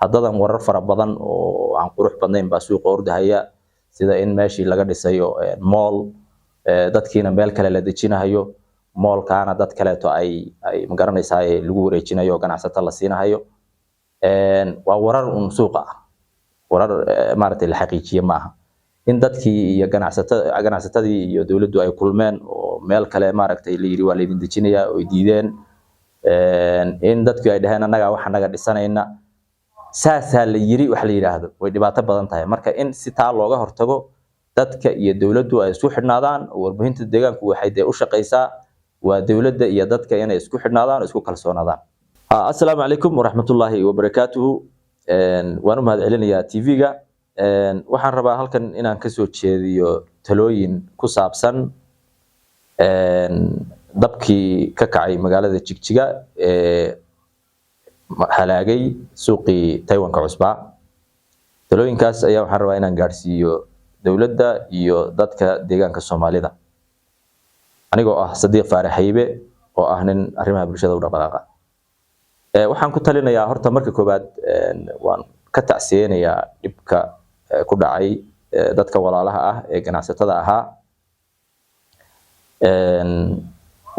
haddadan warar fara badan oo aan qurux badnayn baa suuqa ordahaya sida in meeshii laga dhisayo mall dadkiina meel kale la dejinayo mallkaana dad kaleeto ay magaranaysaa lagu wareejinayo ganacsato la siinayo waa warar suuqa ah warar maartay la xaqiijiye maaha in dadkii iyo ganacsatadii iyo dawladdu ay kulmeen oo meel kale maartay la yiri waa la idin dejinaya oo diideen in dadkii ay dhaheen anaga waxa naga dhisanayna saasa la yiri wax la yiraahdo way dhibaato badan tahay marka in si taa looga hortago dadka iyo dawladdu ay isku xidhnaadaan warbaahinta deegaanku waxay u shaqeysaa waa dawladda iyo dadka inay isku xidhnaadaan isku kalsoonaadaan assalaamu calaykum waraxmatullaahi wabarakaatuhu waan u mahadcelinayaa TV-ga waxaan rabaa halkan inaan ka soo jeediyo talooyin ku saabsan dabkii ka kacay magaalada Jigjiga halaagay suuqii Taiwan-ka cusbaa talooyinkaas ayaa waxaan rabaa inaan gaarsiiyo dawladda iyo dadka deegaanka Soomaalida anigoo ah Sadiiq Faarax Haybe oo ah nin arrimaha bulshada u dhaqaaqa waxaan ku talinayaa horta marka koobaad waan ka tacsiyeenayaa dhibka ku dhacay dadka walaalaha ah ee ganacsatada ahaa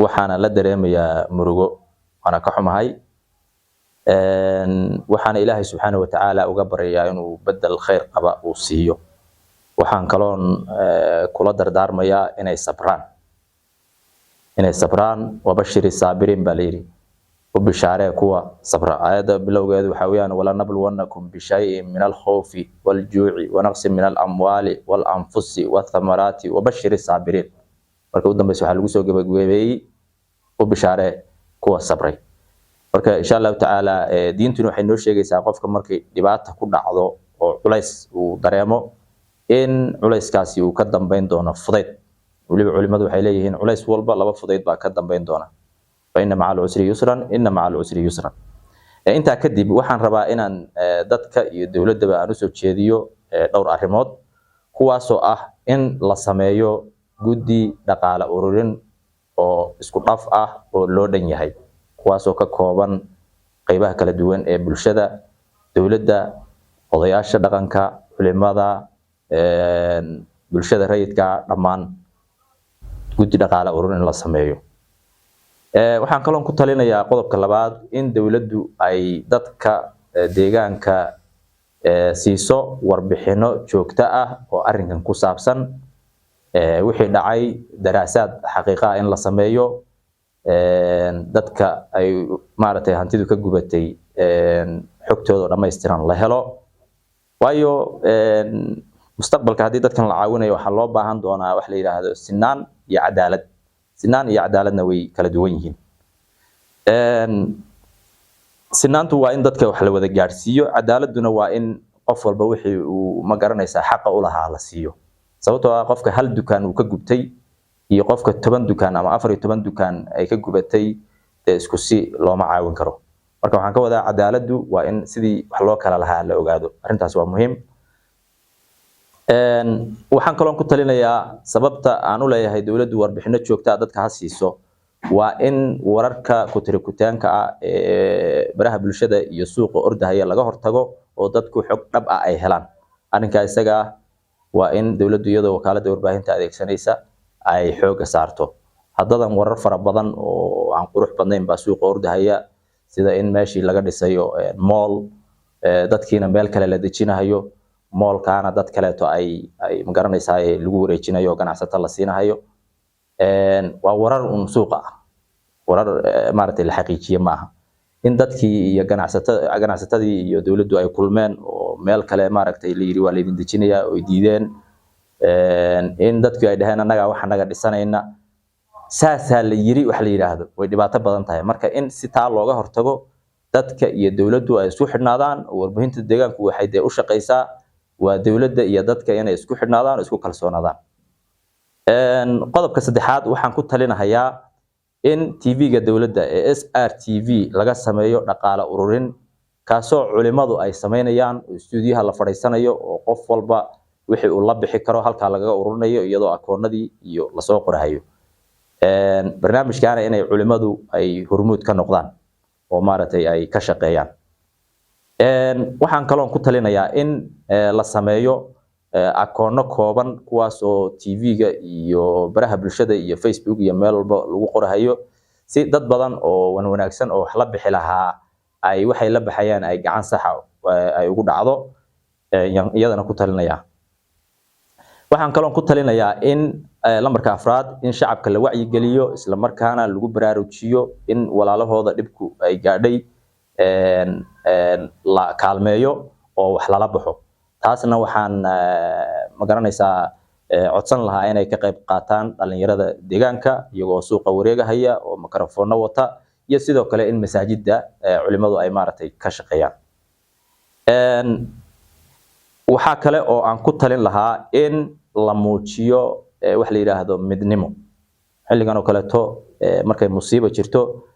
waxaana la dareemayaa murugo ana ka xumahay waxaana Ilaahay subhanahu wa ta'ala uga baryayaa inuu badal khayr qaba uu siiyo waxaan kaloon kula dardaarmayaa inay sabraan wa bashiri saabiriin balayri وبشارة كوا صبر هذا بلوجه وحويان ولا نبلونكم بشيء من الخوف والجوع ونقص من الأموال والأنفس والثمرات وبشر الصابرين marka u dambayso waxa lagu soo gabagabeeyay وبشارة كوا صبر marka insha Allah taala diintuna waxay noo sheegaysaa qofka markay dhibaato ku dhacdo oo culays uu dareemo in culayskaasi uu ka dambeyn doono fudayd waliba culimadu waxay leeyihiin culays walba laba fudayd baa ka dambeyn doona فإن مع العسر يسرا إن مع العسر يسرا أنت كدب وحن ربا إن دتك الدولة دبا نسوي شديو دور أرمود هو سوء إن لسمايو جودي دقالة أورين أو إسقاط أو لودن يهاي هو سوء كقوبان قيبه كلا دوين بالشدة دولة دا قضياش دقنك لماذا بالشدة ريت كمان جودي دقالة أورين لسمايو waxaan kaloon ku talinayaa qodobka labaad in dawladdu ay dadka deegaanka siiso warbixino joogto ah oo arrinkan ku saabsan wixii dhacay daraasaad xaqiiqo in la sameeyo dadka ay maartay hantidu ka gubatay xogtooda dhameystiran la helo waayo mustaqbalka hadii dadkan la caawinayo waxa loo baahan doonaa wax la yiraahdo sinaan iyo cadaalad sinaan iyo cadaaladna way kala duwan yihiin sinaantu waa in dadka wax la wada gaarsiiyo cadaaladuna waa in qof walba wixii uu ma garanaysaa xaq u lahaa la siiyo sababtoo ah qofka hal dukaan uu ka gubtay iyo qofka 10 dukaan ama 14 dukaan ay ka gubatay isku si looma caawin karo marka waxaan ka wadaa cadaaladu waa in sidii wax loo kala lahaa la ogaado arrintaas waa muhiim waxaan kaloon ku talinayaa sababta aan u leeyahay dawladdu warbixino joogto ah dadka ha siiso waa in wararka ku tirikutaanka ah ee baraha bulshada iyo suuqa ordahaya laga hortago oo dadku xog dhab ah ay helaan arrinka isaga waa in dawladdu iyadoo wakaaladda warbaahinta adeegsanaysa ay xoog saarto haddadan warar fara badan oo aan qurux badnayn baa suuqa ordahaya sida in meeshii laga dhisayo mall dadkiina meel kale la dejinayo mallkaana dad kaleeto ay magaranaysaa lagu wareejinayo ganacsato la siinayo waa warar suuqa ah warar maartay la xaqiijiye maaha in dadkii iyo ganacsatadii iyo dawladdu ay kulmeen oo meel kale maartay la yiri waa la idin dejinaya oo diideen in dadkii ay dhaheen anaga waxa naga dhisanayna saasa la yiri wax la yiraahdo way dhibaato badan tahay marka in si taa looga hortago dadka iyo dawladdu ay isku xidhnaadaan warbaahinta deegaanku waxay u shaqeysaa waa dawladda iyo dadka inay isku xidhnaadaan isku kalsoonaadaan qodobka saddexaad waxaan ku talinayaa in TV-ga dawladda ee SRTV laga sameeyo dhaqaale ururin kaasoo culimadu ay sameynayaan stuudiyaha la fadhiisanayo oo qof walba wixii uu la bixi karo halka laga ururinayo iyadoo akoonadii iyo la soo qorayo barnaamijkaana inay culimadu ay hormuud ka noqdaan oo maartay ay ka shaqeeyaan waxaan kaloon ku talinayaa in la sameeyo akoono kooban kuwaas oo TV-ga iyo baraha bulshada iyo Facebook iyo meel walba lagu qorahayo si dad badan oo wanaagsan oo wax la bixi lahaa ay waxay la baxayaan ay gacan sax ah ay ugu dhacdo iyadana ku talinayaa. waxaan kaloon ku talinayaa in lambarka afraad in shacabka la wacyi geliyo isla markaana lagu baraarujiyo in walaalahooda dhibku ay gaadhay la kaalmeeyo oo wax lala baxo. taasna waxaan magaranaysaa codsan lahaa inay ka qayb qaataan dhalinyarada deegaanka iyagoo suuqa wareegahaya oo mikrofoono wata iyo sidoo kale in masaajidda culimadu ay maaragtay ka shaqeeyaan. waxa kale oo aan ku talin lahaa in la muujiyo wax la yiraahdo midnimo xilligan oo kaleeto markay musiibo jirto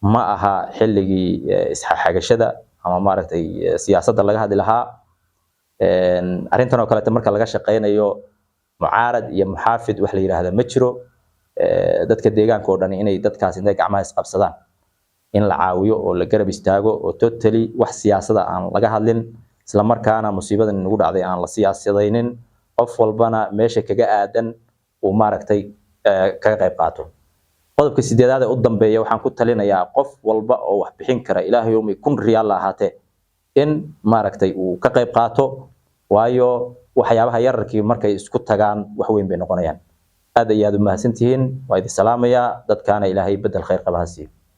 ma aha xilligii isxaxagashada ama maaragtay siyaasadda laga hadli lahaa. arrintan oo kaleeto marka laga shaqeynayo mucaarad iyo muxaafid wax la yiraahdo ma jiro. dadka deegaanka oo dhan inay dadkaas intay gacmaha isqabsadaan in la caawiyo oo la garab istaago oo totally wax siyaasada aan laga hadlin isla markaana musiibadan nagu dhacday aan la siyaasadaynin qof walbana meesha kaga aadan uu maaragtay kaga qayb qaato. qodobka 8aad ee u dambeeya waxaan ku talinayaa qof walba oo wax bixin kara ilaahay oo 1,000 riyaal ahaatee in maaragtay uu ka qayb qaato waayo waxyaabaha yararkii markay isku tagaan wax weyn bay noqonayaan. aad ayaad u mahadsantihiin waa idin salaamayaa dadkaana ilaahay bedel khayr qaba ha siiyo.